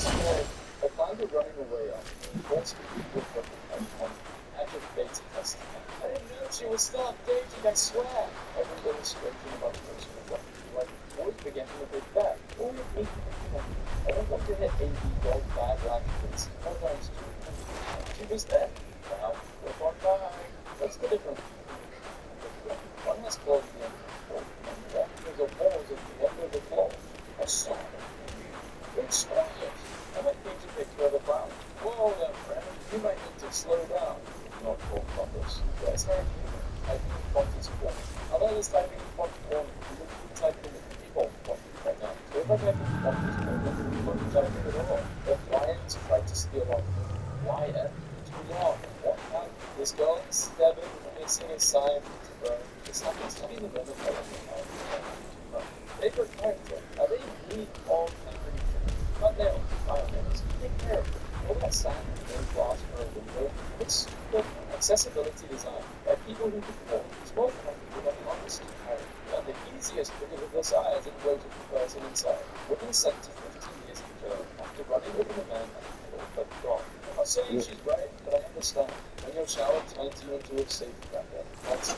I plan to running away after most people from active beta testing. I didn't know she was still updating, I swear. Every illustration about the person was like, always began from a big bag. Only 8 I don't want to hit AB gold bag actions. Sometimes too. She was there. Now, we're on by. What's the difference? One has closed the end of the wall, and there's a wall at the end of the wall. I saw it. It's quiet. I might need to pick further ground. Whoa there, friend. You might need to slow down. Not for compass. That's very human. Typing in font is cool. Although this typing in font form, you would be typing in the default font right now. So if I type in font is cool, then you wouldn't type it at all. But Lions tried to steal off YF too long. What happened? This girl is stabbing, missing a sign to burn. This happens to be the moment I don't favorite character. Are they neat all country? Not nails, bionails. Take care of it. All that sand and no glass for a window. It's stupid. Accessibility design by people who conform. Small country with an honest carry. And the easiest because of this eye as it wrote to the person inside. Within sent to 15 years in jail after running over the man and the little but gone. I'm not saying she's right, but I understand. When your shower turns you into a safe cracker, that's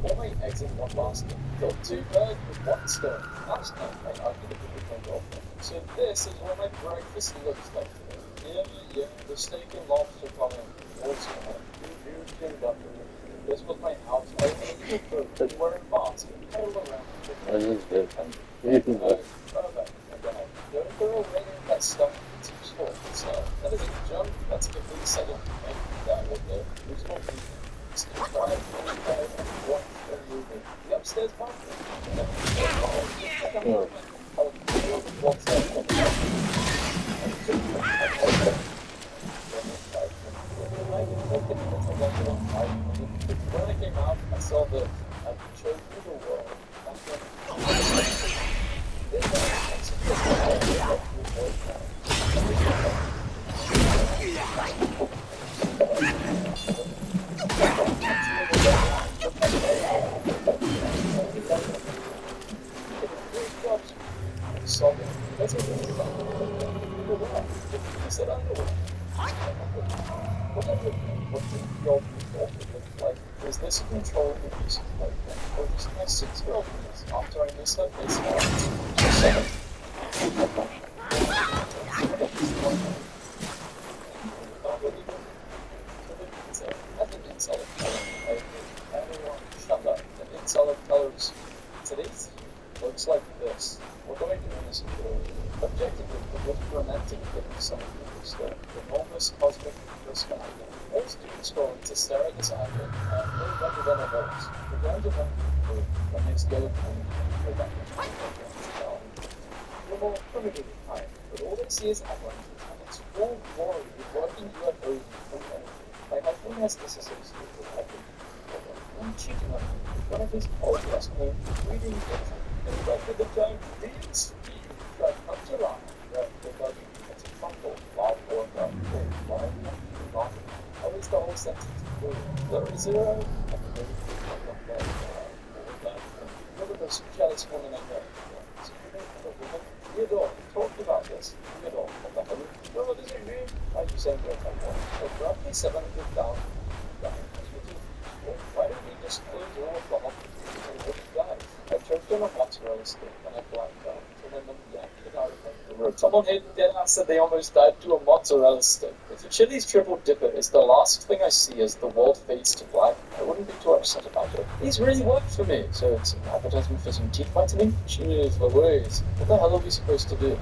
all my eggs in one basket. Kill 2 birds with 1 stone. Last night I argued with my girlfriend. So this is what my breakfast looks like today. Yeah, the steak and lobster coming. Also, you cleaned up for me. This was my house. I ate food. You were in basket. Pedal around. That is good. Perfect. Don't throw away that stuff into the store. So, that is a junk. That's a complete second. That would be useful. The upstairs bathroom. What's that? When I came out, I saw the choke of the world. That's what it's about. I said underwear. Is this control the music like that? Or just my 6 girlfriends after I missed that baseball? That's an insult of color. Everyone, shut up. An insult of colors. Today's looks like this. What do I do in this video? Objectively, the most romantic thing some people stare. The enormous cosmic risk of all students scrolling to stare at this island and no better than a horse. We're going to run through the next go and go back to the more primitive kind, but all they see is Atlantis and its full glory with working UFOs from energy. My husband has disassociated with Epic. I'm cheating on him. One of his podcasts named Reading Fiction. And right at the time, Dean's Steve tried to come to life. The buggy, it's a crumple, loud or about at least the whole sentence. There is 0, and the Look at this jealous woman I know. Theodore, we talked about this. Theodore, what the hell? Well, what does it mean? Why are you saying that? Well, roughly 700,000 died. Why don't we just close all of the hospitals and what died? I choked on a mozzarella stick and I blacked out. And then yanked it out of the road. Someone hit dead and said they almost died to a mozzarella stick. If the Chili's triple dipper is the last thing I see as the world fades to black, I wouldn't be too upset about it. These really work for me. So it's an advertisement for some teeth whitening? Cheers, Louise. What the hell are we supposed to do?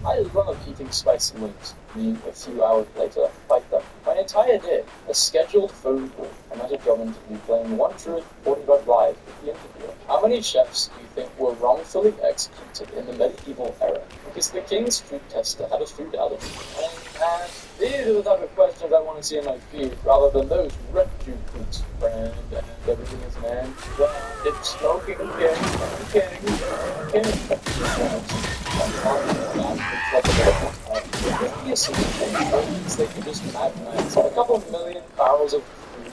I love eating spicy wings. A few hours later, bite them. My entire day, a scheduled phone call. I'm at a job interview playing One Truth, 45 Live with the interviewer. How many chefs do you think were wrongfully executed in the medieval era? Because the king's food tester had a food allergy. And these are the type of questions I want to see in my feed, rather than those rectum foods. Friend, and everything is man. It's smoking They can just magnetize a couple million barrels of food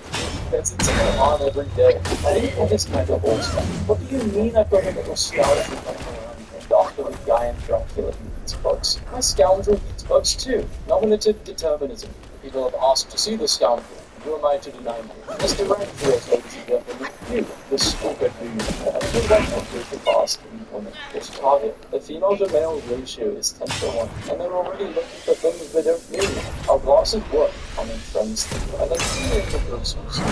Because it's on every day. I think that is kind of old stuff. What do you mean I've got a little skeleton running around named after the guy in Dracula who eats bugs? My scoundrel eats bugs too. Nominative determinism. People have asked to see the scoundrel. Who am I to deny me? Mr. Renfield, ladies and gentlemen, you, the stupid dude, have been one of the past women. Which target? The female to male ratio is 10 to 1, and they're already looking for things they don't need. Our glasses work, common friends think. I like seeing it in the grocery store.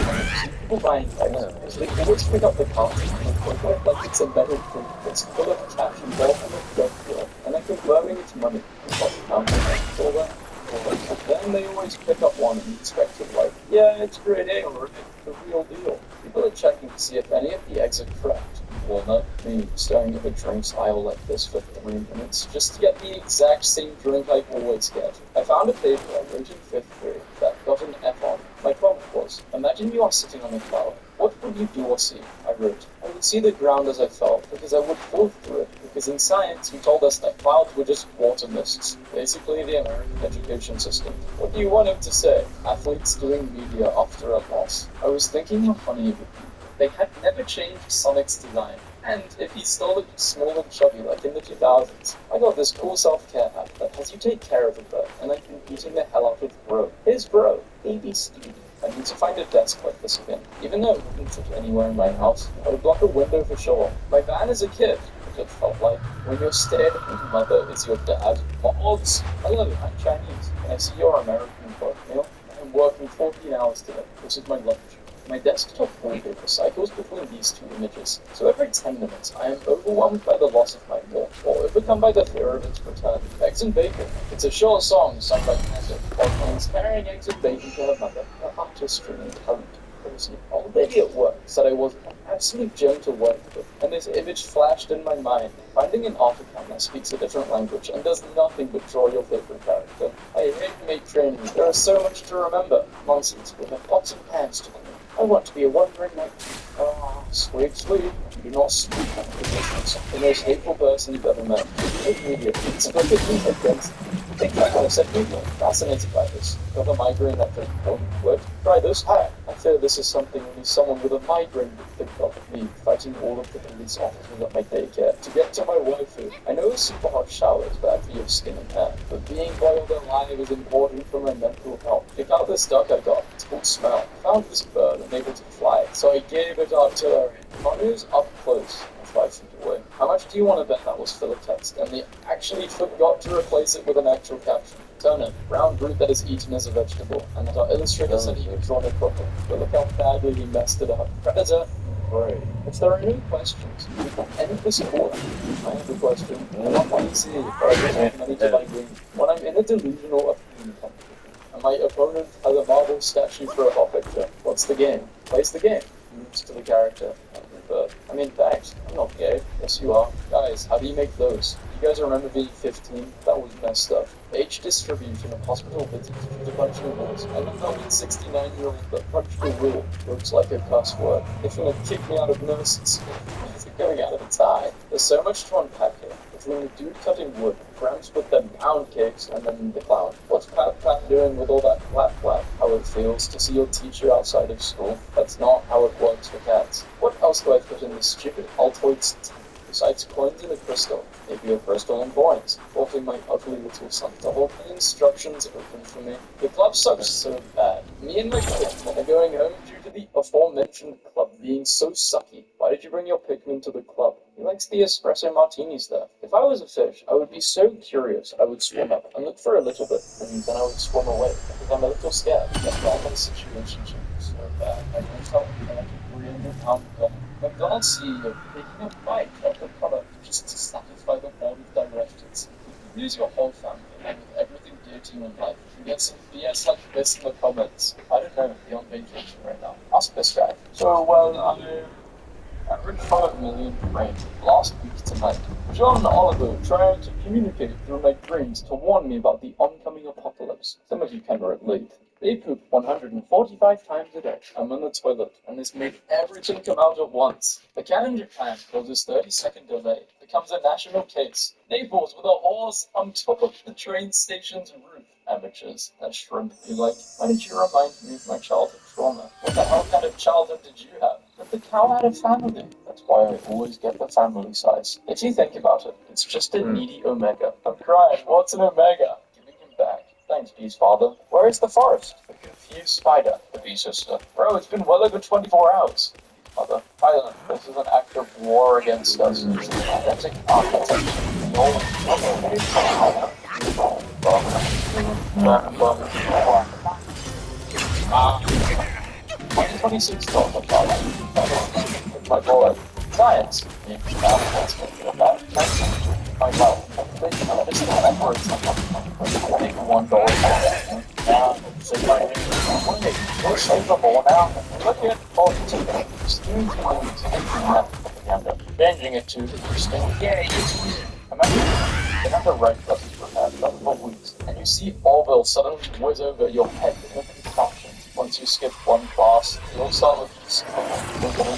See people buying eggs, because they always pick up the carton and look at it like it's a metal fruit that's full of cash and ball full of drug dealer, and they're confirming it's money. What's the counter? All that. Then they always pick up one and expect it like, yeah, it's grade A already, the real deal. People are checking to see if any of the eggs are cracked. Walnut, me staring at the drinks aisle like this for 3 minutes, just to get the exact same drink I always get. I found a paper I wrote in 5th grade that got an F on. My prompt was, imagine you are sitting on a cloud. What would you do or see? I wrote. I would see the ground as I fell, because I would fall through it, because in science you told us that clouds were just water mists. Basically the American education system. What do you want him to say? Athletes doing media after a loss. I was thinking how funny it would be. They had never changed Sonic's design. And if he still looked small and chubby like in the 2000s, I got this cool self-care app that has you take care of a bird, and I've been eating the hell out of Bro. Here's Bro, baby Stevie. I need to find a desk like this again. Even though it wouldn't fit anywhere in my house, I would block a window for sure. My van as a kid, it felt like when your stay-at-home mother is your dad. Mods! Hello, I'm Chinese, and I see you're American work meal. I'm working 14 hours today. This is my lunch. My desktop wallpaper cycles between these two images, so every 10 minutes I am overwhelmed by the loss of my war, or overcome by the fear of its return. Eggs and bacon. It's a short song sung by Cancer, while carrying eggs and bacon to her mother, her artistry and talent. An old lady at work said I was an absolute gem to work with, and this image flashed in my mind. Finding an art account that speaks a different language and does nothing but draw your favorite character. I hate mate training. There is so much to remember. Nonsense. We have pots and pans to clean. I want to be a wandering knight. Ah, sweet, sweet. You do not speak acquisitions. The most hateful person you've ever met. Immediately, explicitly against. Think like I said before. Fascinated by this. Got a migraine that could quit. Try this hack. I fear this is something only someone with a migraine would think of. Me, fighting all of the police officers at my daycare. To get to my waifu. I know a super hot shower is bad for your skin and hair, but being boiled alive is important for my mental health. Check out this duck I got. It's called Smell. I found this bird unable to fly, so I gave it artillery. Manu's up close. 5 feet away. How much do you want to bet that was filler text, and they actually forgot to replace it with an actual caption? Turnip, brown root that is eaten as a vegetable, and that our illustrator said he had drawn it properly. But look how badly he messed it up. Predator, prey. If there are no questions, we can end this call. I have a question. Not easy, but I just have money to buy green. When I'm in a delusional opinion competition, and my opponent has a marble statue for a hot picture, what's the game? Plays the game. Moves to the character. I mean, thanks. I'm not gay. Yes, you are. Guys, how do you make those? You guys remember being 15? That was messed up. Age distribution of hospital visits due to punctual rules. And then that 69-year-old that punched a rule looks like a cuss word. If you're gonna kick me out of nursing school, is it going out of a tie? There's so much to unpack here. Between the dude cutting wood, Gramps with them pound cakes, and then the clown. What's Pat Pat doing with all that flap flap? How it feels to see your teacher outside of school? That's not how it works for cats. What else do I put in this stupid Altoids tea? Besides coins and a crystal, maybe a crystal and coins, forcing my ugly little son to hold the instructions open for me. The club sucks so bad. Me and my kid are going home due to the aforementioned club being so sucky. Why did you bring your Pikmin to the club? He likes the espresso martinis there. If I was a fish, I would be so curious I would swim up and look for a little bit, and then I would swim away, because I'm a little scared. That ramen situation should be so bad. I don't tell you that I 300-pound goal. McDonald's CEO taking a bite of the product just to satisfy the board of directors. You lose your whole family and with everything dear to you in life. You get some BS like this in the comments. I don't know, be on vacation right now. Ask this guy. So, well, average 5 million frames last week tonight. John Oliver trying to communicate through my dreams to warn me about the oncoming apocalypse. Some of you can relate. They poop 145 times a day. I'm on the toilet, and this made everything come out at once. The cat in Japan causes 30-second delay. Becomes a national case. Naples with a horse on top of the train station's roof. Amateurs. That shrimp be like, why did you remind me of my childhood trauma? What the hell kind of childhood did you have? But the cow had a family. That's why I always get the family size. If you think about it, it's just a needy omega. I'm crying. What's an omega? Giving him back. Thanks, Bee's father. Where is the forest? The confused spider. The bee sister. Bro, it's been well over 24 hours. Mother. Island. This is an act of war against us. Authentic architecture. Ah, 2026 talk about my boy. Science. Make $1. We'll save the ball now. Look at all the propaganda. Changing it to interesting. Yay! They have the right buttons for that for weeks, and you see Orville suddenly whiz over your head in a contraption. Once you skip one class, you'll start with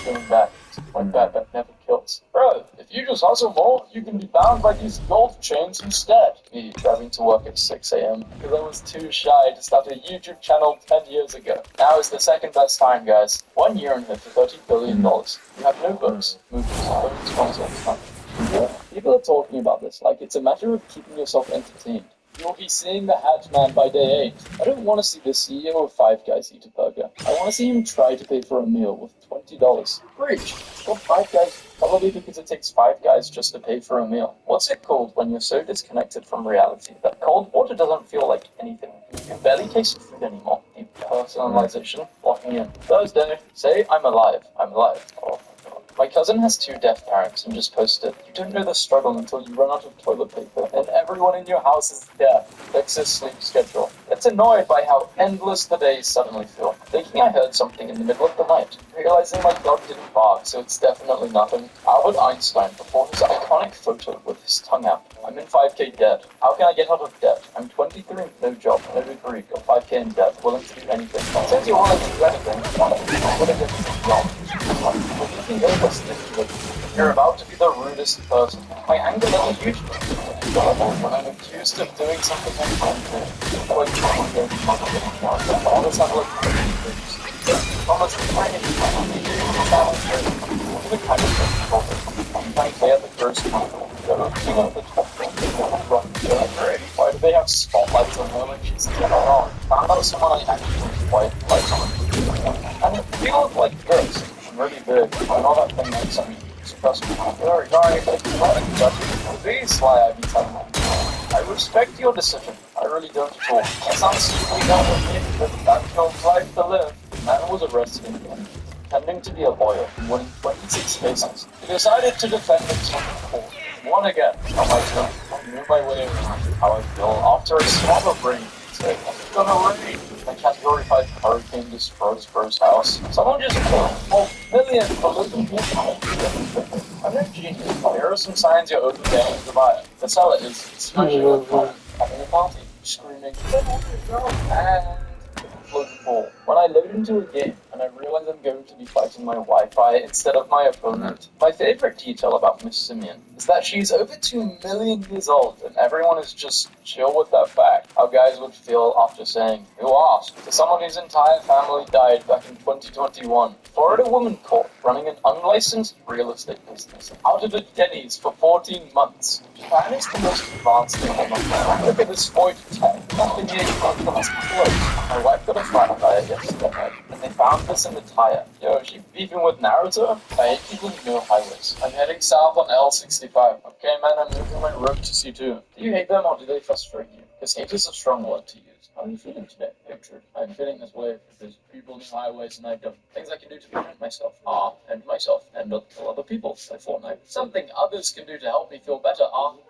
going back. One bad that never kills. Bro, if you just hustle more, you can be bound by these gold chains instead. Me driving to work at 6 a.m. because I was too shy to start a YouTube channel 10 years ago. Now is the second best time, guys. 1 year and $30 billion. You have no books, movies, phones, consoles, people are talking about this like it's a matter of keeping yourself entertained. You'll be seeing the Hat Man by day 8. I don't want to see the CEO of Five Guys eat a burger. I want to see him try to pay for a meal with $20. Bridge. Well, Five Guys, probably because it takes 5 guys just to pay for a meal. What's it called when you're so disconnected from reality that cold water doesn't feel like anything? You can barely taste food anymore. Depersonalization, locking in. Thursday, say I'm alive. I'm alive. Oh. My cousin has 2 deaf parents and just posted, you don't know the struggle until you run out of toilet paper and everyone in your house is deaf. Fix his sleep schedule. It's annoyed by how endless the days suddenly feel. Thinking I heard something in the middle of the night. Realizing my dog didn't bark, so it's definitely nothing. Albert Einstein before his iconic photo with his tongue out. I'm in 5K debt. How can I get out of debt? I'm 23, no job, no degree, got 5K in debt, willing to do anything. Since you're willing to do anything, why don't you get a job? You're about to be the rudest person. My anger doesn't usually when I'm accused of doing something I can't do. Like trying to always have like almost trying to the kind of thing trying to at the first why do they have spotlights on her like she's wrong? Found out someone I actually quite like on. And they look like this. Really big. I know that thing makes me suppress me. Very sorry, but please, Sly, I be telling you. I respect your decision. I really don't at all. That sounds sweet out of me, but that's your life to live. The man was arrested again, pretending to be a lawyer and winning 26 cases. He decided to defend himself in court. Won again. On my turn, I knew my way around how I feel after a swallow brain. Say, it's gonna rain. The Category 5 hurricane destroys Bro's house. Someone just killed millions for losing people. I'm no genius. Here are some signs you're overpaying to buy it. The seller is smashing a car, having a party, screaming, and floating ball. When I load into a game and I realize I'm going to be fighting my Wi-Fi instead of my opponent, my favorite detail about Miss Simeon is that she's over 2 million years old and everyone is just chill with that fact. How guys would feel after saying, who asked? To someone whose entire family died back in 2021. Florida woman caught running an unlicensed real estate business out of a Denny's for 14 months. Japan is the most advanced thing on the planet. Look at this Ford tech. Nothing here must be close. My wife got a flat tire yesterday, and they found this in the tire. Yo, is she beefing with Naruto? I hate people who know highways. I'm heading south on L65. Okay, man, I'm moving my road to C2. Do you hate them or do they frustrate you? Because hate is a strong word to use. How are you feeling today? Hatred. I'm feeling this way because people know highways and I don't. Things I can do to protect myself and myself and other people by Fortnite. Something others can do to help me feel better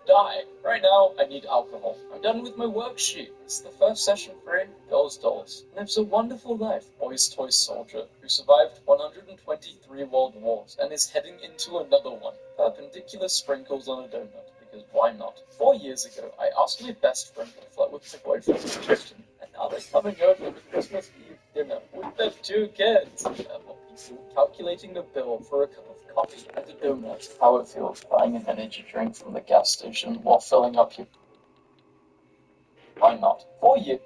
die. Right now, I need alcohol. I'm done with my worksheet. It's the first session free. Girls dolls. Lives a wonderful life. Boy's toy soldier who survived 123 world wars and is heading into another one. Perpendicular sprinkles on a donut. Because why not? 4 years ago, I asked my best friend to flirt with my boyfriend in Houston, and now they're coming over for Christmas Eve dinner with their 2 kids. Calculating the bill for a cup of coffee and a donut. How it feels buying an energy drink from the gas station while filling up your Why not? 4 years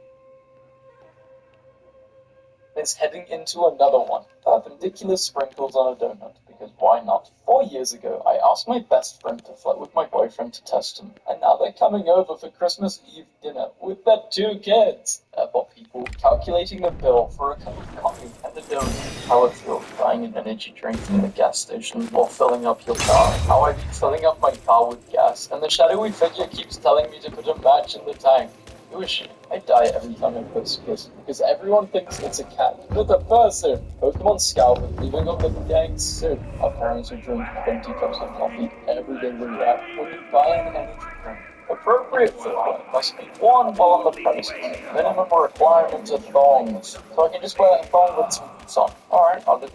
is heading into another one. Perpendicular sprinkles on a donut, because why not? 4 years ago, I asked my best friend to flirt with my boyfriend to test him, and now they're coming over for Christmas Eve dinner with their 2 kids. For people calculating the bill for a cup of coffee and a donut. How it feels buying an energy drink from the gas station or filling up your car. How I've been filling up my car with gas, and the shadowy figure keeps telling me to put a match in the tank. Who is she? I die every time I post this because everyone thinks it's a cat. But the person! Pokemon Scout with leaving on the dang suit. Our parents who drink 20 cups of coffee every day react when you buy an energy drink. Appropriate footwear must be worn while on the premises. Minimum requirements are thongs. So I can just wear a thong with some boots on. Alright, I'll do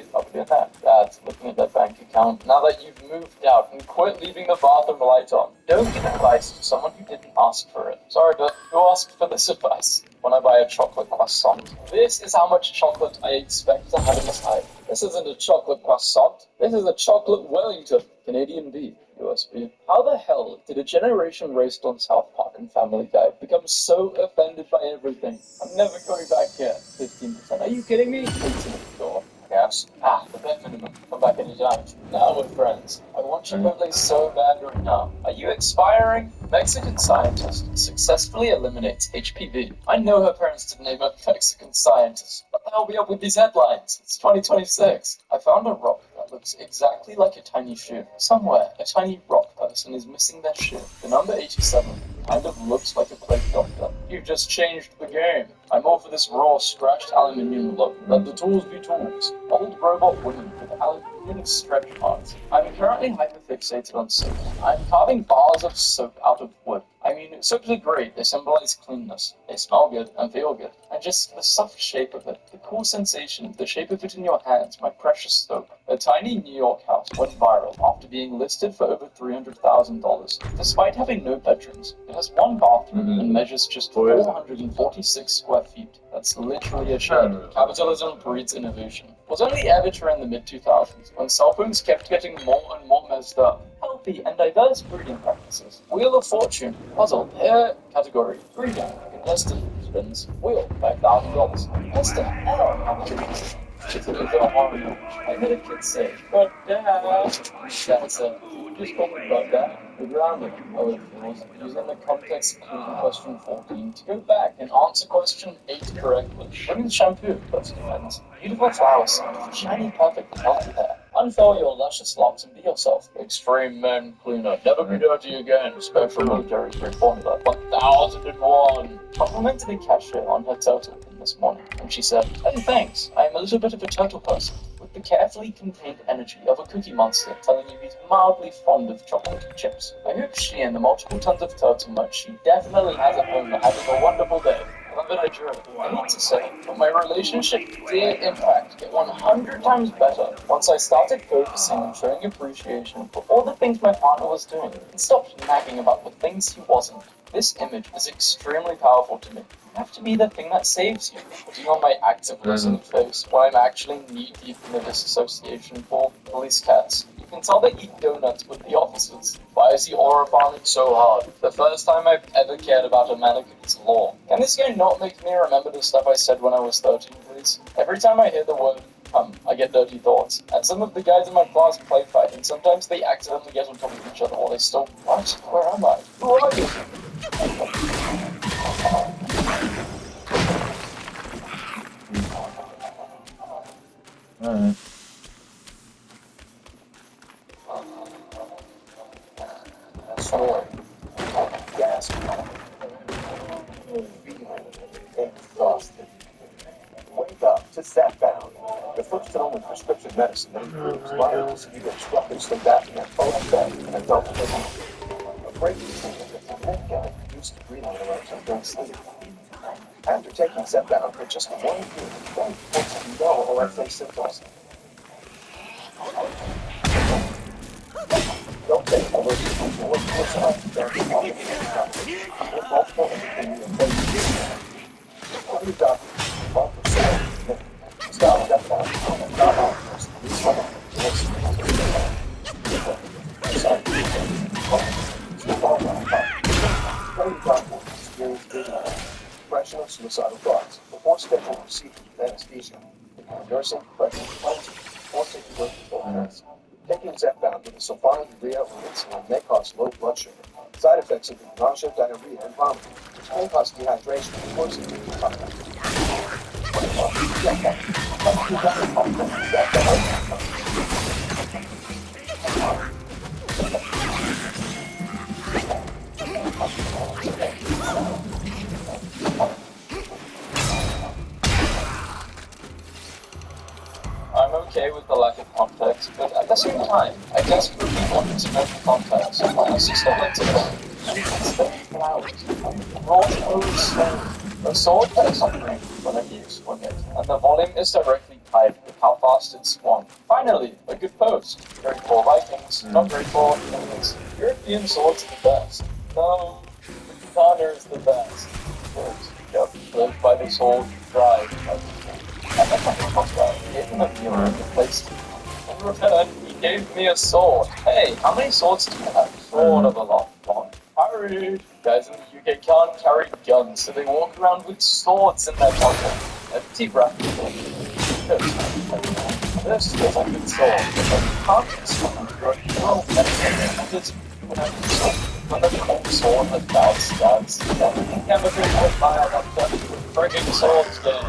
that. Dad's looking at their bank account now that you've moved out and quit leaving the bathroom light on. Don't give advice to someone who didn't ask for it. Sorry, but who asked for this advice? When I buy a chocolate croissant. This is how much chocolate I expect to have inside. This isn't a chocolate croissant. This is a chocolate Wellington. Canadian beef. USB. How the hell did a generation raised on South Park and Family Guy become so offended by everything? I'm never going back here. 15%. Are you kidding me? 18 at the door. Yes. The bare minimum. Come back anytime. Now we're friends. I want Chipotle so bad right now. Are you expiring? Mexican scientist successfully eliminates HPV. I know her parents didn't name her Mexican scientist. What the hell are we up with these headlines? It's 2026. I found a rock that looks exactly like a tiny shoe. Somewhere, a tiny rock person is missing their shoe. The number 87 kind of looks like a plague doctor. You've just changed the game. I'm all for this raw, scratched aluminium look. Let the tools be tools. Old robot women with aluminium stretch marks. I'm currently hyperfixated on soap. I'm carving bars of soap out of wood. I mean, soaps are great. They symbolize cleanness. They smell good and feel good. And just the soft shape of it, the cool sensation, the shape of it in your hands, my precious soap. A tiny New York house went viral after being listed for over $300,000. Despite having no bedrooms, it has one bathroom and measures just 446 square feet. That's literally a shed. Capitalism breeds innovation. Was only amateur in the mid-2000s, when cell phones kept getting more and more messed up. Healthy and diverse breeding practices. Wheel of Fortune. Puzzle. Here. Category. Breeding. Contestant. Spins. Wheel. $5,000. Contestant. L. How much is it? It's a little Mario. I heard a kid say, but Dad. Dad said, just call me but Dad. We're grounded. Oh, it feels. Using the context clue in question 14 to go back and answer question 8 correctly. Women's shampoo. First depends. Beautiful flower scent. Shiny, perfect, healthy hair. Unfurl your luscious locks and be yourself. Extreme men cleaner. Never be dirty again. Special military grade formula. 1001. Complimented a cashier on her turtle pin this morning, and she said, "Oh, thanks. I am a little bit of a turtle person." With the carefully contained energy of a cookie monster telling you he's mildly fond of chocolate chips. I hope she and the multiple tons of turtle merch she definitely has at home are having a wonderful day. I need to say, but my relationship did in fact get 100 times better once I started focusing on showing appreciation for all the things my partner was doing and stopped nagging about the things he wasn't. This image is extremely powerful to me. You have to be the thing that saves you. Putting on my active listening face while I'm actually knee-deep in the disassociation for police cats. You can tell they eat donuts with the officers. Why is the aura farming so hard? The first time I've ever cared about a mannequin's law. Can this guy not make me remember the stuff I said when I was 13, please? Every time I hear the word I get dirty thoughts. And some of the guys in my class play fight, and sometimes they accidentally get on top of each other while they still, what? Where am I? Who are you? Alright. Sorry. Gasp. Exhausted. Wake up to Zepbound. The first and only prescription medicine that improves violence if you get struck in sleep apnea, OFA, and adult living. A breakthrough treatment that can then get used to breathing interruptions during sleep. After taking Zepbound for just 1 year, don't report no OFA symptoms. Don't take over what's on there. Multiple Every doctor, 1%. Stop that down. Not all. Sorry. Every doctor experiences suicidal thoughts before scheduled procedure with anesthesia. Nursing, pregnant, plenty, or taking birth control pills. Taking Zepbound with a sulfonylurea or insulin may cause low blood sugar. Side effects include nausea, diarrhea, and vomiting, which can cause dehydration and worsen I'm okay with the lack of context, but at the same time, I desperately wanted to know the context. My sister went to the sword has spring when you swing it, and the volume is directly tied with how fast it swung. Finally, a good post. Great for Vikings, not great for enemies. European swords are the best. No, the katana is the best. Yep, live by the sword, drive by the sword. I never talked about it. He gave him a meal and replaced him. In return, he gave me a sword. Hey, how many swords do you have? Sort of a lot. One. Harry! Guys in the UK can't carry guns, so they walk around with swords in their pocket. Empty wrap. This is a good sword. Can't when the cold sword has bad stats, never do what fire like that. Frigging swords game.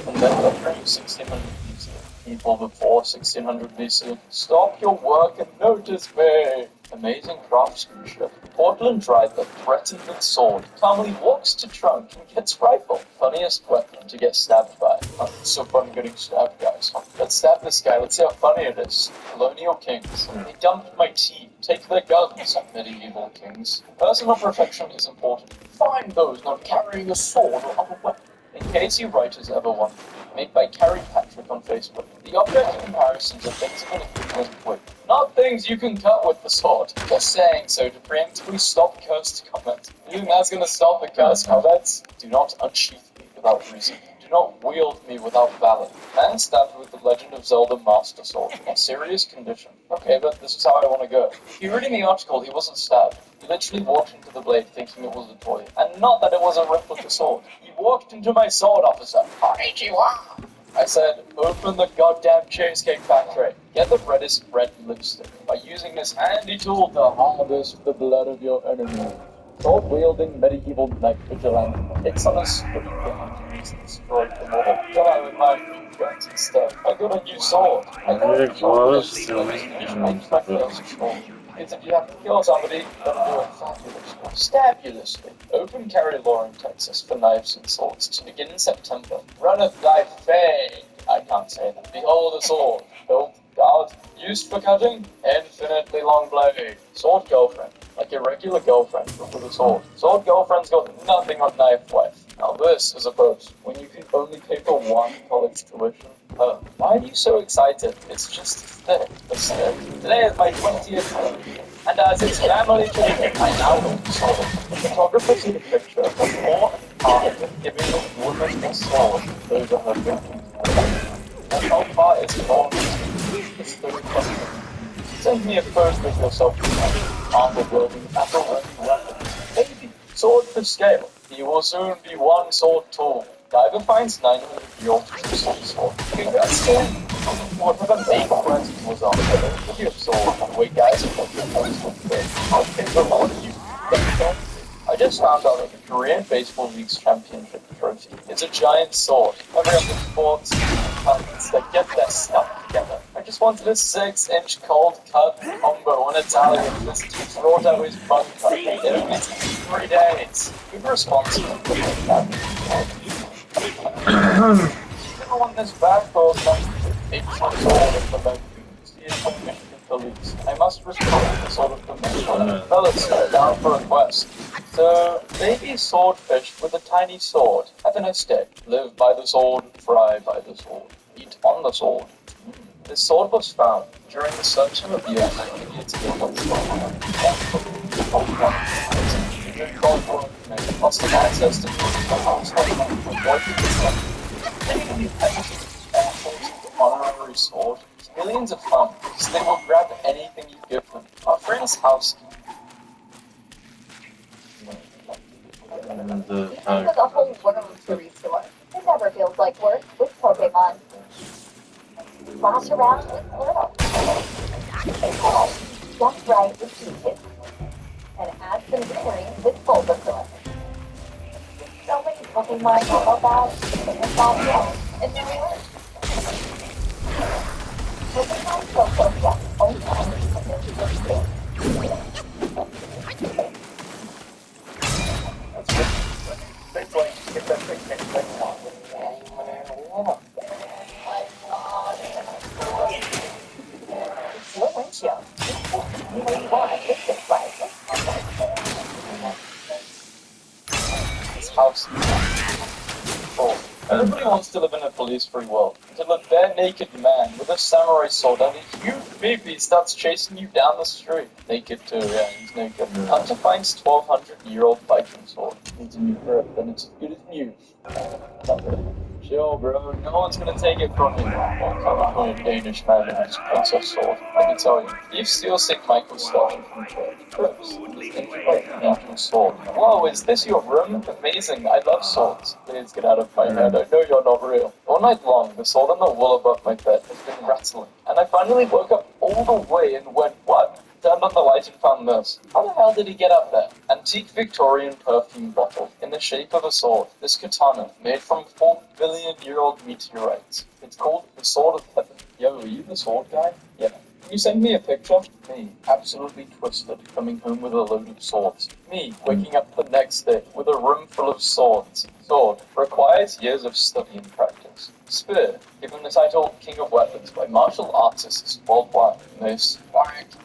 And then the 1600 BC. People before 1600 BC. Stop your work and notice me. Amazing craftsmanship. Portland driver threatened with sword, calmly walks to trunk and gets rifle. Funniest weapon to get stabbed by. Oh, it's so fun getting stabbed, guys. Let's stab this guy, let's see how funny it is. Colonial kings. They dumped my tea. Take their guns, medieval kings. Personal protection is important. Find those not carrying a sword or other weapon. In case you writers ever wonder. Made by Carrie Patrick on Facebook. The object comparisons are things of an equivalent with. Not things you can cut with the sword. Just saying so to preemptively stop cursed comments. You think that's gonna stop the cursed comments? Do not unsheath me without reason. Do not wield me without valor. Man stabbed with the Legend of Zelda Master Sword. In serious condition. Okay, but this is how I want to go. If you're reading the article, he wasn't stabbed. He literally walked into the blade thinking it was a toy. And not that it was a replica sword. He walked into my sword, officer. Konnichiwa! I said, open the goddamn cheesecake factory. Get the reddest red lipstick by using this handy tool to harvest the blood of your enemy. Sword-wielding medieval knight vigilante hits on a spooky gun and destroyed them all. Die with my new guns and stuff. I got a new sword. I got a Close to Because if you have to kill somebody, you gotta do it fabulously. Stabulously. Open carry law in Texas for knives and swords to begin in September. Runneth thy fade. I can't say that. Behold the sword. Built, guard, used for cutting, infinitely long blade. Sword girlfriend. Like your regular girlfriend, but with a sword. Sword girlfriend's got nothing on knife wife. Now this is a boast. When you can only pay for one college tuition. Why are you so excited? It's just thick. Today is my 20th birthday, and as it's family tradition, I now own a sword. The photographer took a picture of more after giving the woman a sword. Those are her feelings. And how far is it on? It's 30 questions. Send me a photo of yourself armor building battle weapon. Maybe sword for scale. You will soon be one sword tall. Diver finds 900 your sword. Congrats to him. Whatever main quest was on, with your sword. Wait guys, I'll pick the one you I just found out that the Korean Baseball League's championship trophy is a giant sword. Every other sports companies that get their stuff together. I just wanted a 6-inch cold cut combo in Italian. This dude brought out his bun cut. It only took 3 days. We were responsible for that. I want this back for a sword of the moment. See it from Michigan police. I must respond to the sword of the moment. Fellas, down for a quest. So, maybe swordfish with a tiny sword. Have a nice day. Live by the sword, fry by the sword, eat on the sword. This sword was found during the search and review of lots of access to honorary sword. Millions of fun because they will grab anything you give them. Our friend's house. There's a whole world to restore. It never feels like work with Pokemon. Splash around with Squirtle. Just right with Cheez-Its. And add some greenery with Bulbasaur. So many Pokemon to help out and solve problems in their work. Pokemon Photopia only on Nintendo That's good. They play to get that big thing on. Slow windshield. You know you want this big light. This house. Oh. Everybody wants to live in a police-free world. Until a bare naked man with a samurai sword and a huge baby starts chasing you down the street. Naked too, yeah, he's naked. Hunter finds 1200-year-old Viking sword. Needs a new grip, then it's as good as new. Not really. Chill, bro. No one's gonna take it from you. Well, coming from a Danish man and his princess sword. Let me tell you, if you steal St. Michael's statue from church, trips, like an angel sword. Whoa, is this your room? Amazing. I love swords. Please get out of my head. I know you're not real. All night long, the sword on the wall above my bed has been rattling, and I finally woke up all the way and went, what? Turned on the light and found this. How the hell did he get up there? Antique Victorian perfume bottle in the shape of a sword. This katana, made from 4 billion-year-old meteorites. It's called the Sword of Heaven. Yo, are you the sword guy? Yeah. Can you send me a picture? Me, absolutely twisted, coming home with a load of swords. Me, waking up the next day with a room full of swords. Sword requires years of study and practice. Spear, given the title King of Weapons by martial artists worldwide. Miss,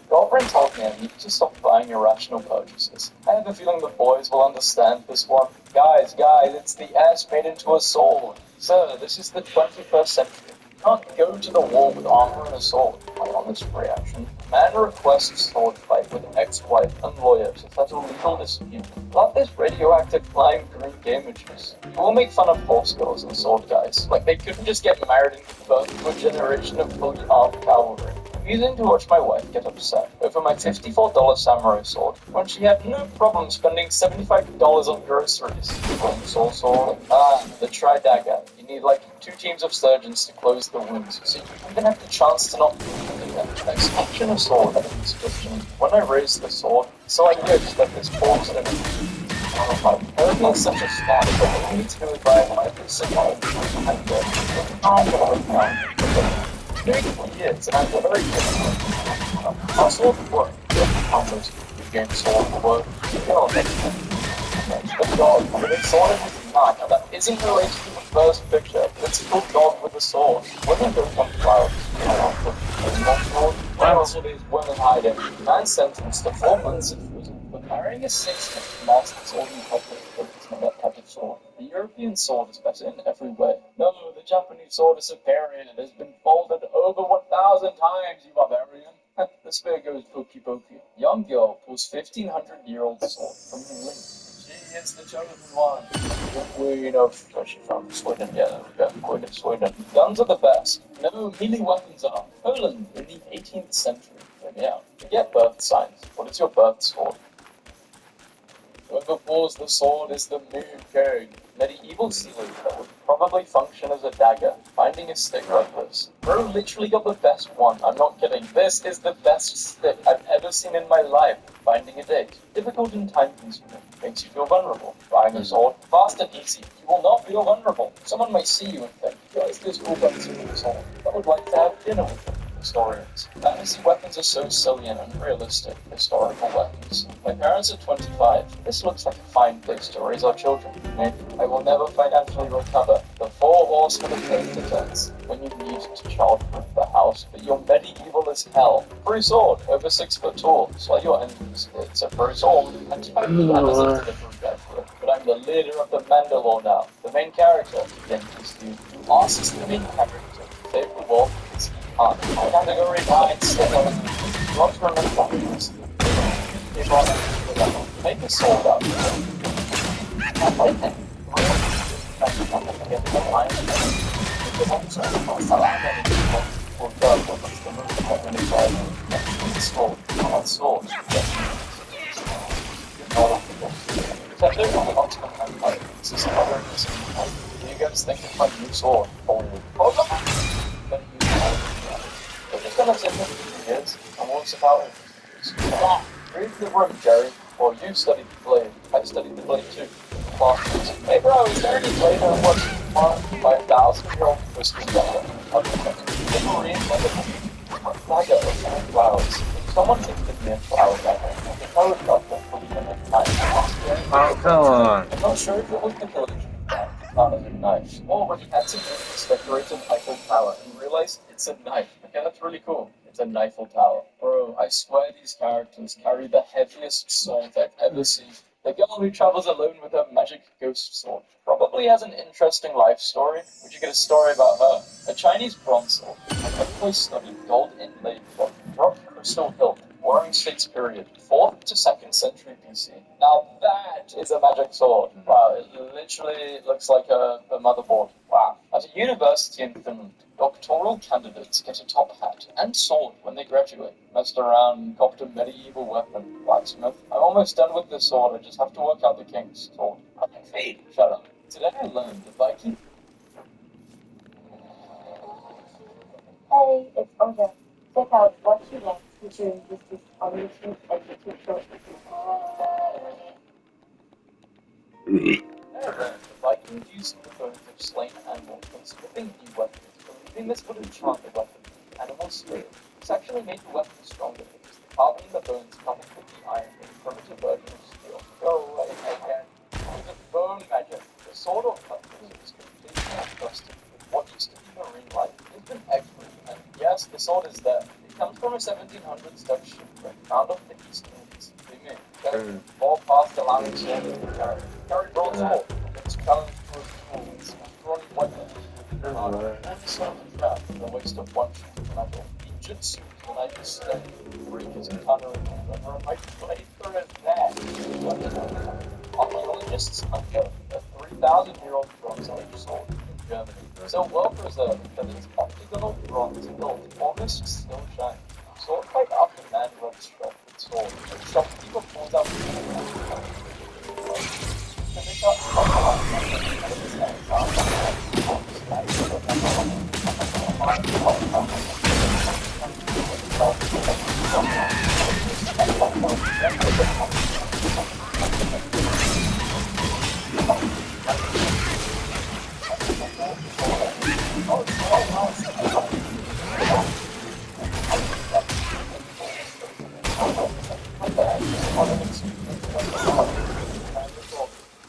girlfriend told me I need to stop buying irrational purchases. I have a feeling the boys will understand this one. Guys, it's the ass made into a sword. Sir, this is the 21st century. You can't go to the war with armor and a sword. My honest reaction. Man requests sword fight with ex-wife and lawyer to settle legal dispute. Love this radioactive lime green game juice. You will make fun of horse girls and sword guys. Like they couldn't just get married and give birth to a generation of fully armed cavalry. Amusing to watch my wife get upset over my $54 samurai sword when she had no problem spending $75 on groceries. Sword. The tri-dagger. You need like 2 teams of surgeons to close the wounds, so you even have the chance to not expansion of sword and description. When I raised the sword, so I wish that this force in Everything is such a snap, but what we need to do is buy a life signal and I'm gonna doing it for years, and I'm very good. Our sword work. Almost the game sword work. The dog with a sword is not. Now that isn't related to the first picture. It's still dog with a sword. Women don't come flowers. Why else would these women hide it? Man sentenced to 4 months in prison for carrying a 6-inch master's sword in public focusing on that type of sword. The European sword is better in every way. No, the Japanese sword is superior. It has been folded over 1,000 times, you barbarian. The spear goes pokey pokey. Young girl pulls 1,500-year-old sword from the link. She is the chosen one. The queen of... Where's she from? Sweden. Yeah, there we go. Queen of Sweden. Guns are the best. No, melee weapons are. Poland in the 18th century. Yeah. Forget birth signs. What is your birth sword? Whoever pulls the sword is the new king. Medieval sealer that would probably function as a dagger. Finding a stick like this. Bro literally got the best one. I'm not kidding. This is the best stick I've ever seen in my life. Finding a date. Difficult and time consuming. Makes you feel vulnerable. Buying a sword. Fast and easy. You will not feel vulnerable. Someone might see you and think, yo, is this cool fancy with a sword? I would like to have dinner with them. Historians. Fantasy weapons are so silly and unrealistic. Historical weapons. My parents are 25. This looks like a fine place to raise our children. I will never financially recover. The 4 horsemen of pain defense. When you need to childproof the house, but you're medieval as hell. Free sword, over 6 foot tall. Slay your enemies. It's a free sword. And type planners as delivery guy for it. But I'm the leader of the Mandalore now. The main character. Dentist you. Ask is the main character. Save the world. Category 9 7. Not remember this. Make a sword up. Sword. This is hilarious. Do you guys think it's my new sword? Holy. Then you we're just gonna sit here for years and we'll about it. Read the room, Jerry. Well, you studied the blade. I studied the blade too. Classmates. Hey bro, is there any blade on what's 5,000-year-old crystal dagger? The Marine dagger of flowers. Someone gifted me a flower dagger. I think I would love that for the Oh, come on. I'm not sure if it was the village found as a knife, or when he had some this decorated Eiffel Tower and realized it's a knife. Okay, that's really cool. It's a Eiffel Tower. Bro, I swear these characters carry the heaviest sword I've ever seen. The girl who travels alone with her magic ghost sword probably has an interesting life story. Would you get a story about her? A Chinese bronze sword. A place studied gold inlaid rock crystal hilt. Warring States period, 4th to 2nd century BC. Now that is a magic sword. Wow, it literally looks like a motherboard. Wow. At a university in Finland, doctoral candidates get a top hat and sword when they graduate. Messed around, copped a medieval weapon. Blacksmith. I'm almost done with this sword, I just have to work out the king's sword. Hey, shut up. Today I learned the Viking. Hey, it's Olga. Check out what she likes featuring this on YouTube and YouTube Shorts. The Vikings used the bones of slain animals when sculpting new weapons, believing this would enchant the weapon with animal spirit. This actually made the weapon stronger because the carbon in the bones coupled with the iron made a primitive version of steel. Go away, again. With bone magic, the sword of Cutlass is completely encrusted with what used to be marine life. It's been excellent, and yes, the sword is there. It comes from a 1700s Dutch shipwreck found off the East Indies. Okay? All past allowing sword to be carried. Carry bronze sword. It's challenged for its tools. Running weapon. One sword is trap. The waste of one sheet of metal. Ninjutsu. When I just stay. Break his katana in whenever I blade through his neck. Archaeologists uncovered a 3,000-year-old bronze age sword in Germany. So well preserved that its octagonal bronze hilt almost still shines. Sword fight after man runs strength with sword. The shopkeeper pulls out the sword.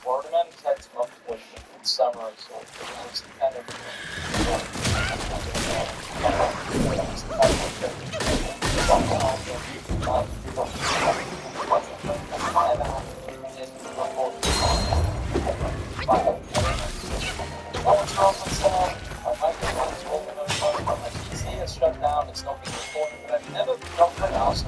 Waterman attacks multiple with samurai sword. Shut down, it's not being recorded, but I've never dropped my mouse.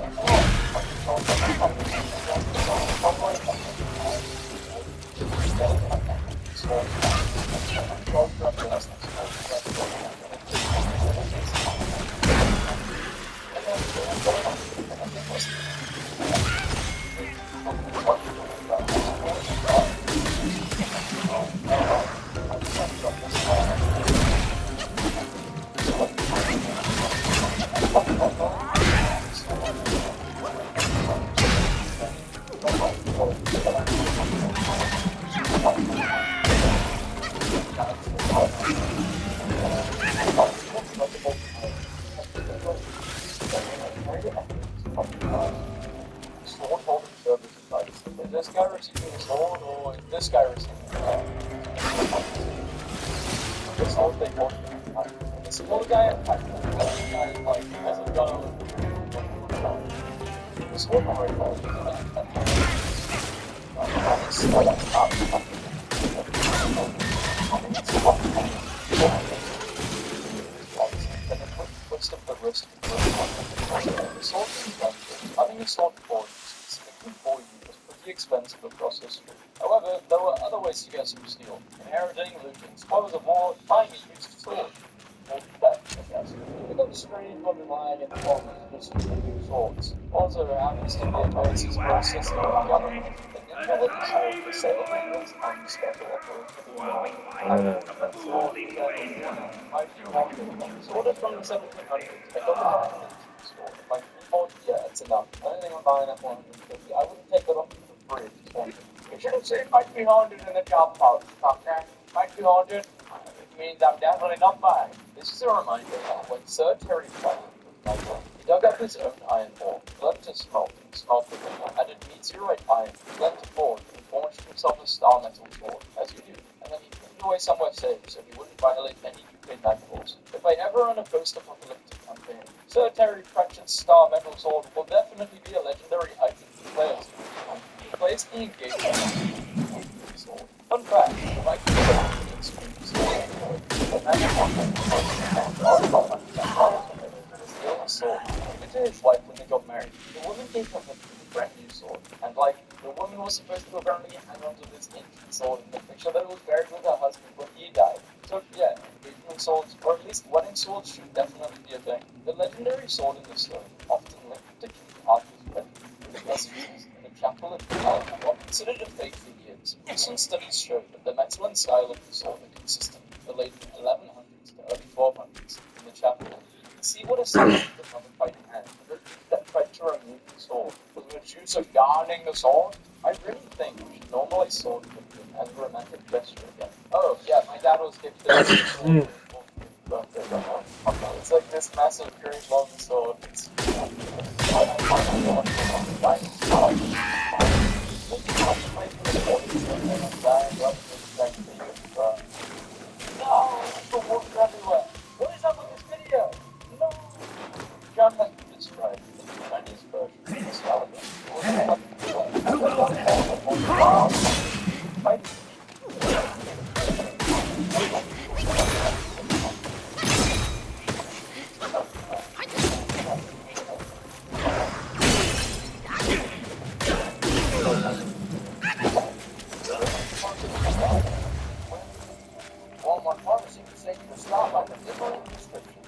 Sword holding service advice. Is this guy receiving a sword or is this guy receiving a sword? The sword they hold in the hand. The small guy attacked him. The other guy like hasn't done a the sword already holds in the hand. Then it puts up the wrist. The sword is done. Having a sword forged specifically for you was pretty expensive across history. However, there were other ways to get some steel. Inheriting, looting, spoils of war, buying a used sword. Or theft. Yes. Pick up screen on relying in the form of just new swords. Also, there happens to be a basis for a system of the other. The ninja with the sword, the sailor manuals, and the special operations. Sword is from the 1700s. I don't have an ancient sword. My keyboard, yeah, it's enough. Anything I'm buying at 150, I wouldn't take that off you for free. Just one. You should have seen my 300 in the job pouch, okay? My 200, it means I'm definitely not buying. This is a reminder that when Sir Terry Pratchett was Michael, he dug up his own iron ore, learned to smelt the metal, added meteorite iron, learned to forge, and forged himself a star metal sword, as you do. And then he put it away somewhere safe so he wouldn't violate any UK land laws. If I ever run a post-apocalyptic campaign, Sir Terry Pratchett's star metal sword will definitely be a legendary item for players. Replace the engagement sword. Fun fact, my sword. Even to his wife when they got married, the woman gave him a brand new sword. And like, the woman was supposed to apparently hang on to this ancient sword in the picture that it was buried with her husband when he died. So yeah, engagement swords, or at least wedding swords, should definitely be a thing. The legendary sword in the story, often linked to King Arthur's wedding, was used in the chapel at Valhalla, considered a fake for years. Recent studies show that the metal and style of the sword are consistent with the late 1100s to early 1200s in the chapel. You can see what a second the mummified hand that tried to remove the sword was the use of guarding the sword. I really think we should normalize sword gifting as a romantic gesture again. Oh yeah, my dad was gifted a sword. It's like this massive green long sword. It's no, the water everywhere. What is up with this video? No. John has been described as the Chinese version of Excalibur. Walmart pharmacy would say you to stop by the different prescriptions.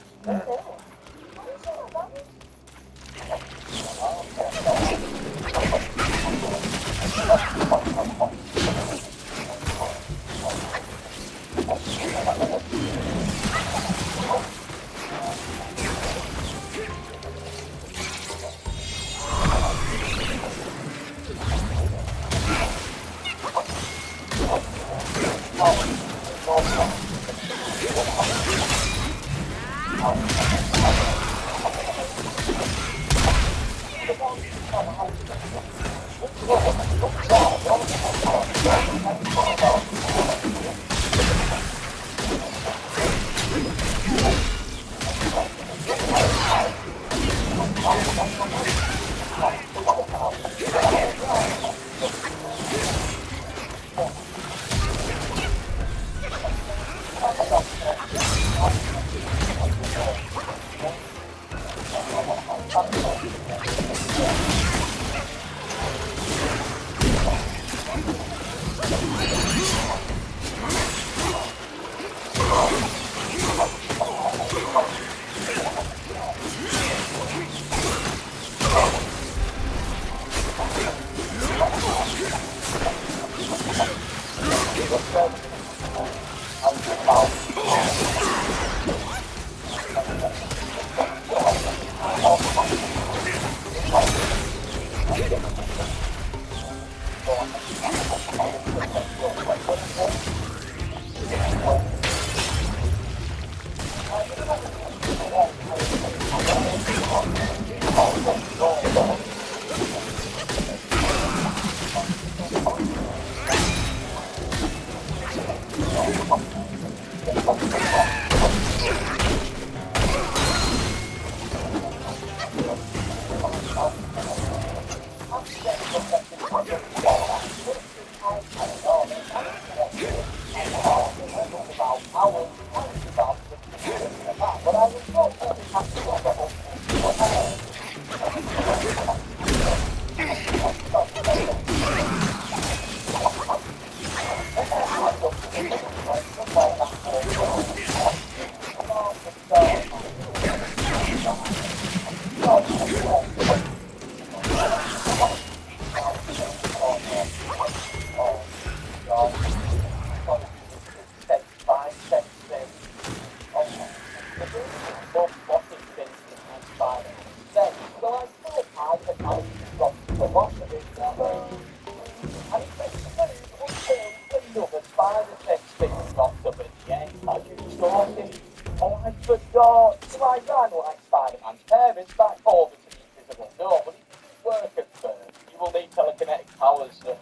powers no I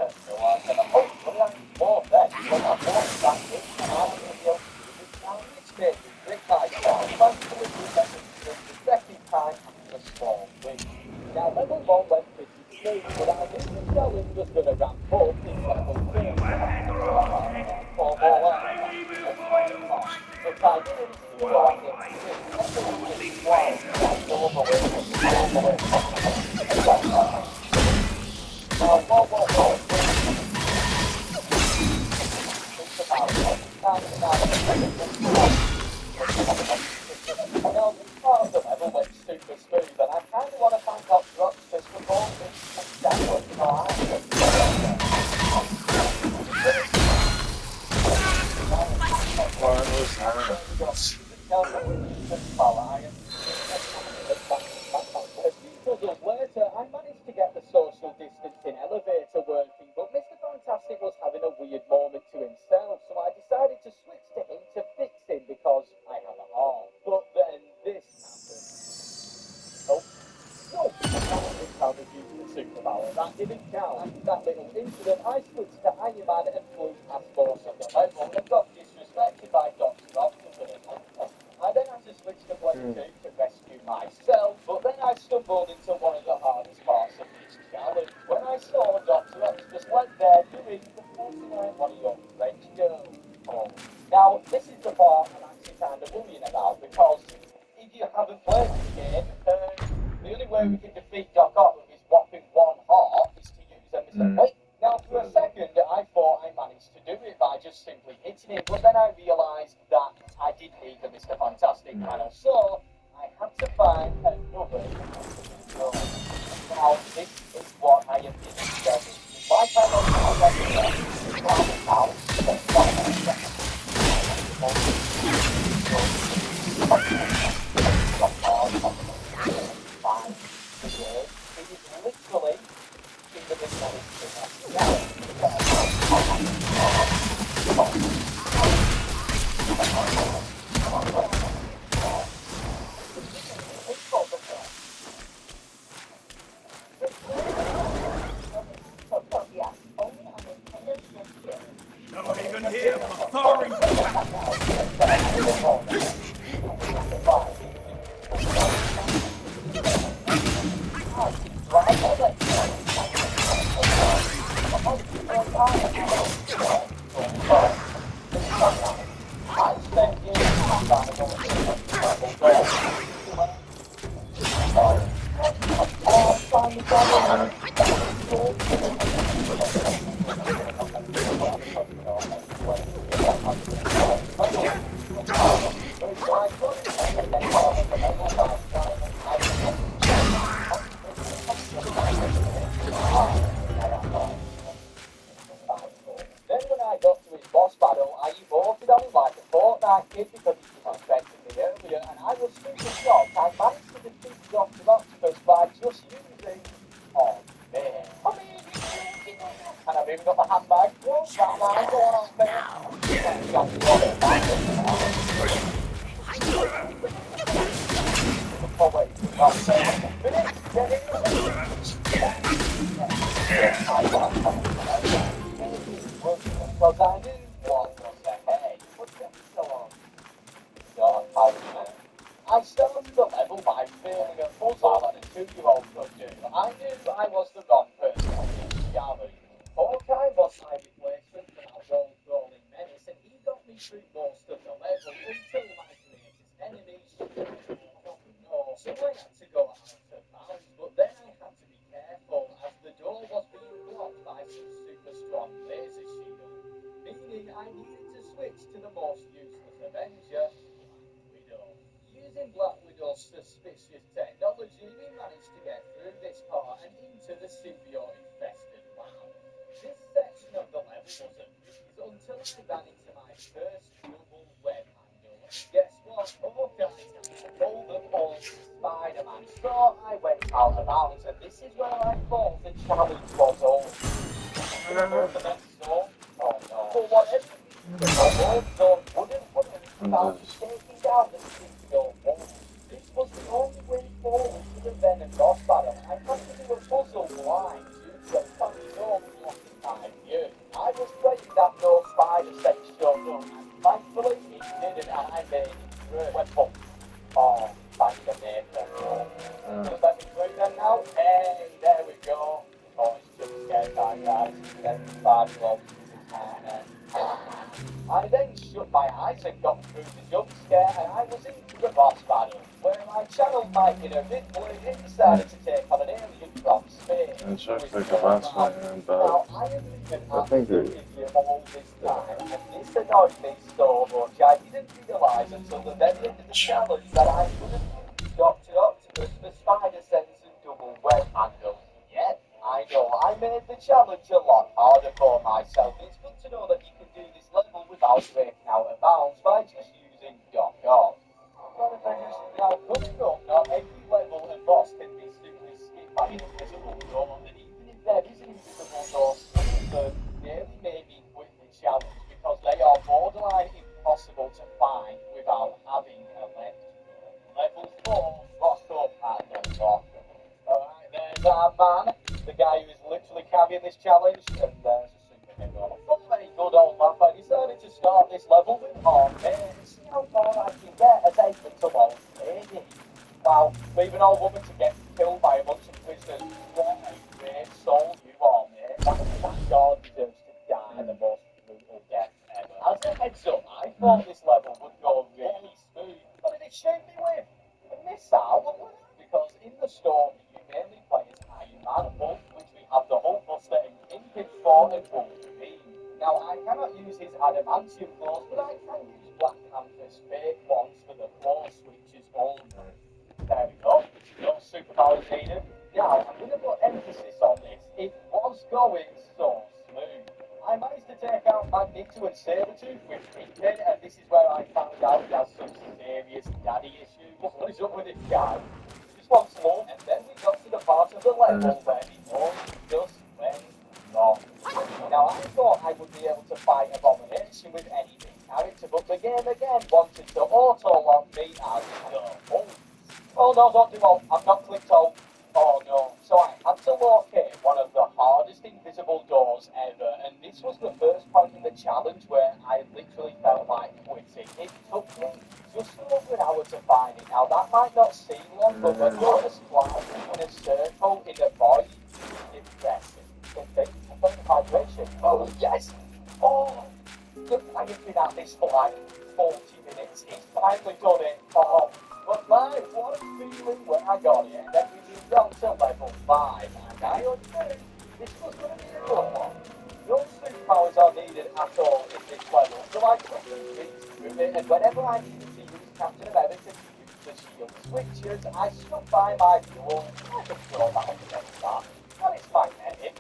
said, hopefully I'm more then, but I'm more back in and I'm going to be able to do this now, which made me great night now. Thankfully, we met the second time after a small win. Now, level 1 went pretty smooth, but I knew the challenge was going to ramp up in level 2. Four more lines. But I didn't realize it. Well, part of the level went super smooth, and I kind of want to thank Dr. Octopus for all this download What was that? Puzzles later, I managed to get the social distancing elevator working, but Mr. Fantastic was having a weird moment to himself, so I decided to switch to him to fix him because I have a heart. But then this happened. No, that didn't count as using the superpower. That didn't count. After that little incident, I switched to Iron Man and flew past most of the level and got disrespected by Dr. Octopus. I then had to switch to Blade 2 to rescue myself, but then I stumbled into one of the hardest parts of this challenge when I saw Dr. Octopus went there doing the 49 one of your French girls. Oh. Now, this is the part I'm actually kind of worrying about because if you haven't played the game, the only way we can defeat Doc Ock with his whopping one heart is to use a Mr. Wait. Now, for a second, I thought I managed to do it by just simply hitting him, but then I realised that I did need the Mr. Fantastic panel, so I had to find another. Now, this is what I have been discovering. Like I literally in the Not even here for thawing. Then when I got to his boss battle, I emoted on him like a Fortnite kid because he disrespected me earlier, and I was super shocked. I managed to defeat Dr. Octopus by just using... Oh, man. And I've even got the handbag. Whoa, that line going on there. Oh, wait. Finish. Get because I knew what was ahead. What took me so long? I started the level by feeling a puzzle that a 2-year-old could do. I knew I was the wrong person on this challenge. Hawkeye was my replacement for that roll-rolling menace, and he got me through most of the level until my greatest enemy, no. So I had to go out of bounds, but then I had to be careful as the door was being blocked by some super strong laser shield, meaning I needed to switch to the most useless Avenger, Black Widow. Using Black Widow's suspicious technology, we managed to get through this part and into the symbiote-infested lab. This section of the level was a breeze until I ran into my first double web handle. Guess what? Hawkeye pulled the balls Spider-Man, so I went out of bounds, and this is where I thought the challenge was over. The next zone? Oh no. For whatever reason, the whole zone wouldn't without taking down the symbiote wall. This was the only way forward to the Venom boss battle. I had to do a puzzle blind due to a funny zone guys, then 5-year-old partner. I then shut my eyes and got through the jump scare, and I was into the boss battle, where I channeled my inner Ridley and decided to take on an alien from space. And just like the last one, but Now, I have been I think absolutely here all this time, and this annoyed me so much I didn't realise until the very end of the challenge that I couldn't use Dr. Octopus for spider sense and double web handle. Yet, I know I made the challenge a lot harder for myself. It's good to know that you can do this level without breaking out of bounds by just using Doc Ock. Now, good enough, not every level and boss can be simply skipped by an invisible door, and even if there is an invisible door, some of them nearly made me quit the challenge because they are borderline impossible to find without having a left. Level 4, Roscoe Partner Rock. Alright, there's our man, the guy who is literally carrying this challenge, and there's a superhero. Not very good old laugh, I decided to start this level with arcade and see how far I can get as a little old lady. Wow, leave an old woman to get killed by a bunch of prisoners. What a great soul you are, mate. That god deserves to die the most brutal death ever. As a heads up, I thought this level would go really smooth, but it shaped me with a missile. Because in the story, you mainly play as Iron Man, Hulk, which we have the Hulkbuster and Kingpin for, and Wolverine. Now, I cannot use his adamantium claws, but I can use Black Panther's fake ones for the claw switches only. There we go. No superpowers needed. Now, I'm going to put emphasis on this. It was going so smooth. I managed to take out Magneto and Sabretooth with Kingpin, and this is where I found out he has some serious daddy issues. What is up with this guy? Just wants more, and then we got to the part of the level where it all just went wrong. Now, I thought I would be able to fight Abomination with any big character, but the game again wanted to auto-lock me as the Hulk. Oh no, don't do all. I'm not clicked all. Oh no. So I had to locate one of the hardest invisible doors ever, and this was the first point in the challenge where I literally felt like quitting. It took me just over an hour to find it. Now that might not seem long, but when you're just flying in a circle in a void, it's impressive. Okay, hydration. Oh yes. Oh, look, I have been at this for like 40 minutes. He's finally done it. Oh. But my, what a feeling when I got it, and then we moved on to level 5, and I knew this was going to be a good one. No superpowers are needed at all in this level, so I quickly breezed through it, and whenever I needed to use Captain America to use the shield switches, I stuck by my duel. I can throw that against that. And it's magnetic.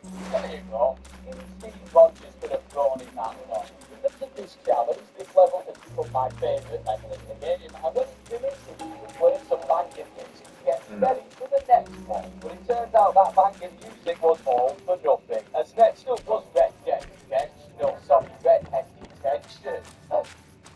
There you go. Even Steve Rogers could have thrown in that one. Because of this challenge, this level has become my favourite level in the game. And when it's finished, you can play some banging music to get ready for the next one. But it turns out that banging music was all for nothing. As next up was Red Dead Redemption. No, sorry, Red Dead Redemption.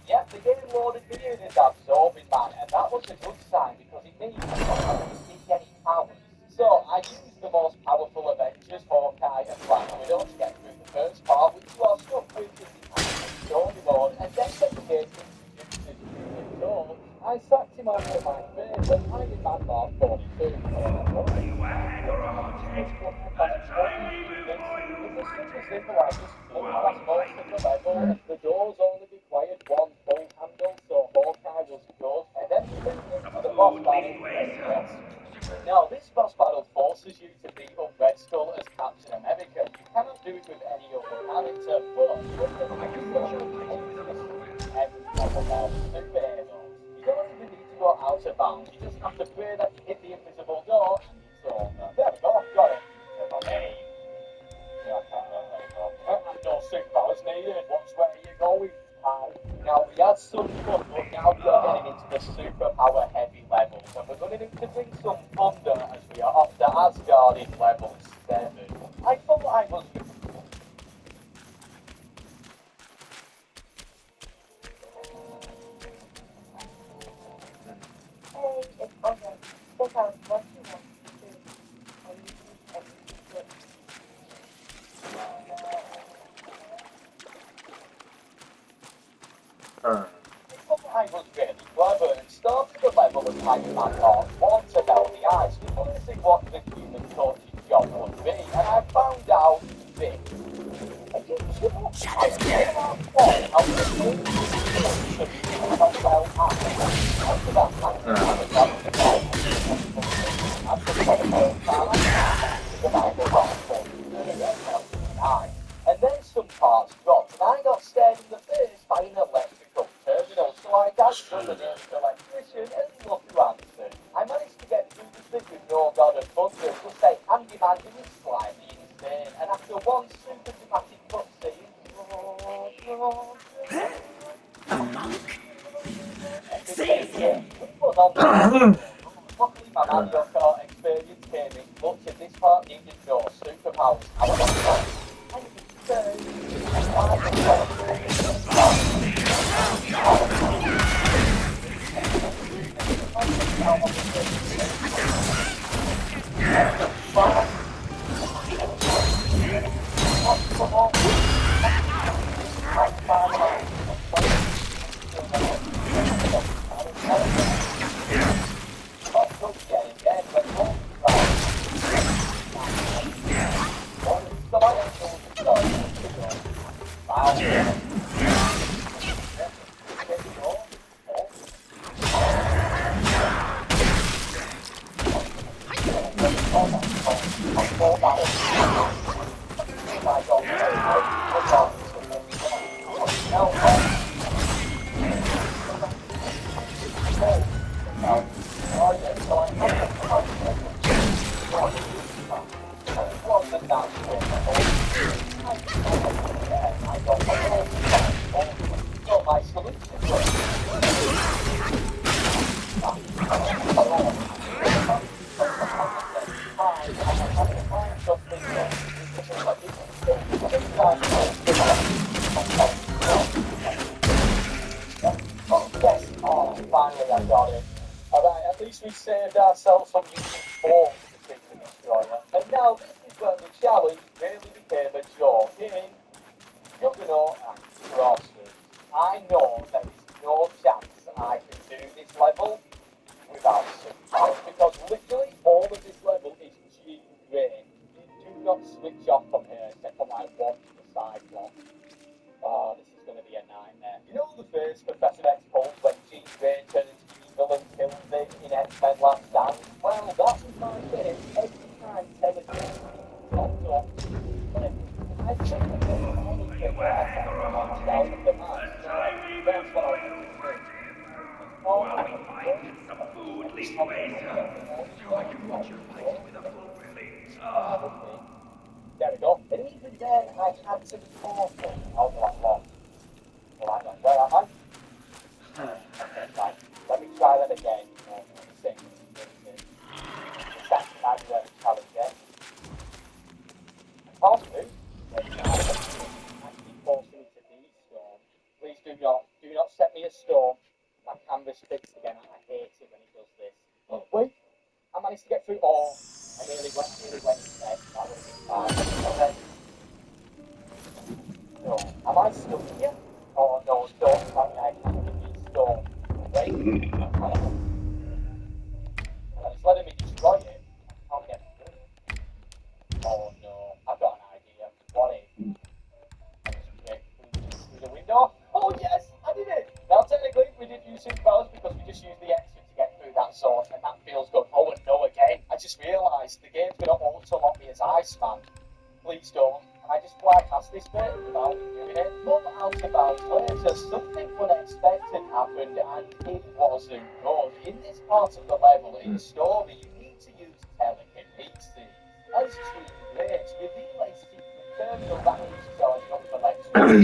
Yep, the game loaded me in this absorbing manner, and that was a good sign because it means I didn't get any powers. So I used the most powerful Avengers, Hawkeye and Black Widow, to get through the first part, which you are stuck with in the story mode, and then when the game introduces Human Torch, I sacked him over my face and Iron Man Mark 42. The doors only required one full handle, so Hawkeye was good, and then we moved into the boss battle. Now, this boss battle forces you to beat up Red Skull as Captain America. You cannot do it with any other character, but every level now superheroes. You don't even need to go out of bounds. You just have to pray that you hit the invisible door, and it's over. There we go, got it. Hey. And no superpowers needed. Watch where you're going. Now we had some fun, but now we are getting into the superpower heavy levels, and we're going to need to bring some thunder as we are off to Asgard in level 7. I thought I was. Hey, it's okay. Pick out what you want to do. And you can execute it. I was really clever and started the level as Iron Man Mark 1 to melt the ice. We wanted to see what the Human Torch's job would be, and I found out And then some parts dropped, and I got stared in the face by an electrical terminal, so I danced on the nearest electrician, and look who answered. I managed to get through the thing with no god of thunder, just say handyman who is slightly insane, and after one super dramatic cutscene, luckily my Mario Kart experience came in clutch, and this part needed no superpowers. I was like, finally I got it. Alright, at least we saved ourselves some using forms to defeat the destroyer. And now this is when the challenge really became a joke. In Juggernaut and Crosses, I know there is no chance I can do this level without superpowers, because literally all of this level is G-grade. You do not switch off from here except for like one to the side block. Oh, this is going to be a nightmare. You know the first Professor X pulls when Jean-Grey turned into evil and killed him in X-Men Last Stand? Well, that was my fate every time Television popped up. I took the thing of anything where I found the monster out of the mask, so that's what I was doing. Find some food, Leastways, so I can watch your fight with a full release. There we go. And even then, I had to be careful. Oh, no, I'm lost. Well, hang on, where am I? Okay, right. Let me try that again. Sing. Second time we went to challenge again. Possibly. I keep forcing it to be storm. Please do not set me a storm. My canvas fixed again. I hate it when it does this. Oh, wait. I managed to get through. Oh, I nearly went instead. That would have been fine. Okay. No. Am I stuck here? Oh no, don't tell me I can't be storm. Wait. It's letting me destroy it. I can't get through. Oh no, I've got an idea. What if? I just break through the window? Oh yes, I did it! Now technically we did use superpowers because we just used the exit to get through that zone, and that feels good. Oh and no again. I just realised the game's gonna auto-lock me as Iceman. Please don't. I just fly past this bit without doing it. But out of bounds later, something unexpected happened, and it wasn't good. In this part of the level, in story, you need to use telekinesis. As Jean Grey to reveal a secret terminal that is charging up the electricity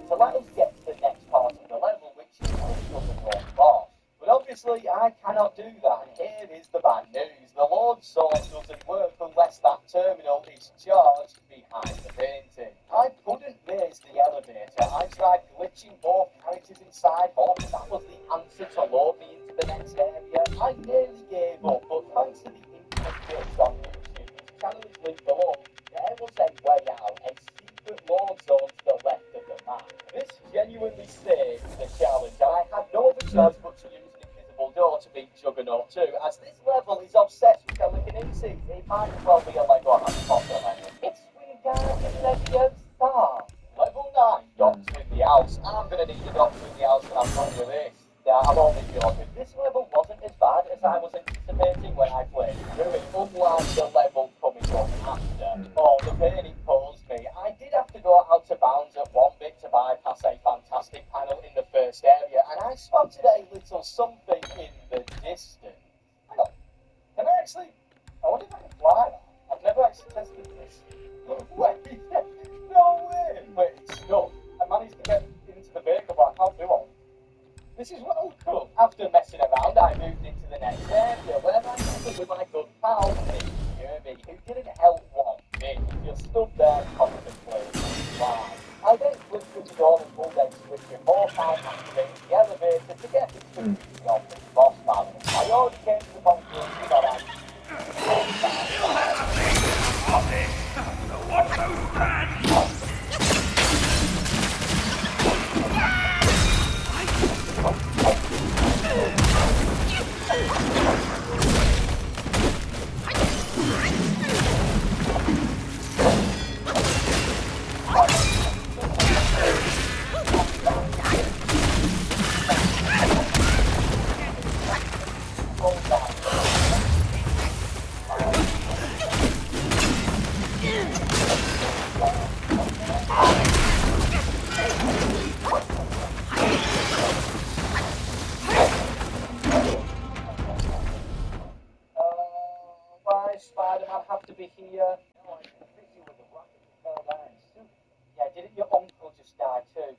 to let us get to the next part of the level, which is the boss. But obviously, I cannot do that, and here is the bad news. The Lord's Sword doesn't work unless that terminal is charged behind the painting. I couldn't raise the elevator. I tried glitching both characters inside, hoping that was the answer to load me into the next area. I nearly gave up, but thanks to the internet glitch on YouTube, whose channel is linked below, there was a way out, a secret Lord Zone to the left of the map. This genuinely saved the challenge, and I had no other choice but to use an invisible door to beat Juggernaut 2, as this level is obsessed with telekinesis. It might as well be a Lego Harry Potter level. It's Wingardium Leviosa. Level 9, doctor in the house. I'm gonna need the doctor in the house when I'm done with this. Yeah, I'm only joking. This level wasn't as bad as I was anticipating when I played through it, unlike the level coming up after. Oh, the pain it caused me. I did have to go out of bounds at one bit to bypass a fantastic panel in the first area, and I spotted a little something in the distance. Hang on. Can I actually... I wonder if I can fly that. I've never actually tested this. Wait, no way! Wait, it's stuck. I managed to get into the vehicle, but I can't do all. This is well cool. After messing around, I moved into the next area where I met with my good pal, Nick Kirby, who didn't help one bit. He just stood there contemplating. Wow. I then flipped through the door and pulled a switch before time activating the elevator to get me to the office boss man. I already came to the conclusion that I... What those plans? Why Spider-Man have to be here? No, I'm busy with the rocket to fell down. Yeah, didn't your uncle just die too?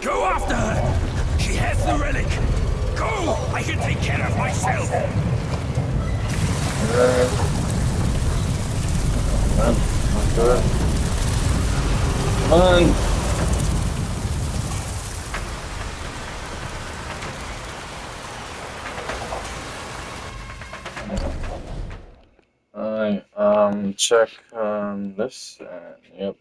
Go after her! She has the relic! Go! I can take care of myself! Good. Come on. Alright, check this, and yep.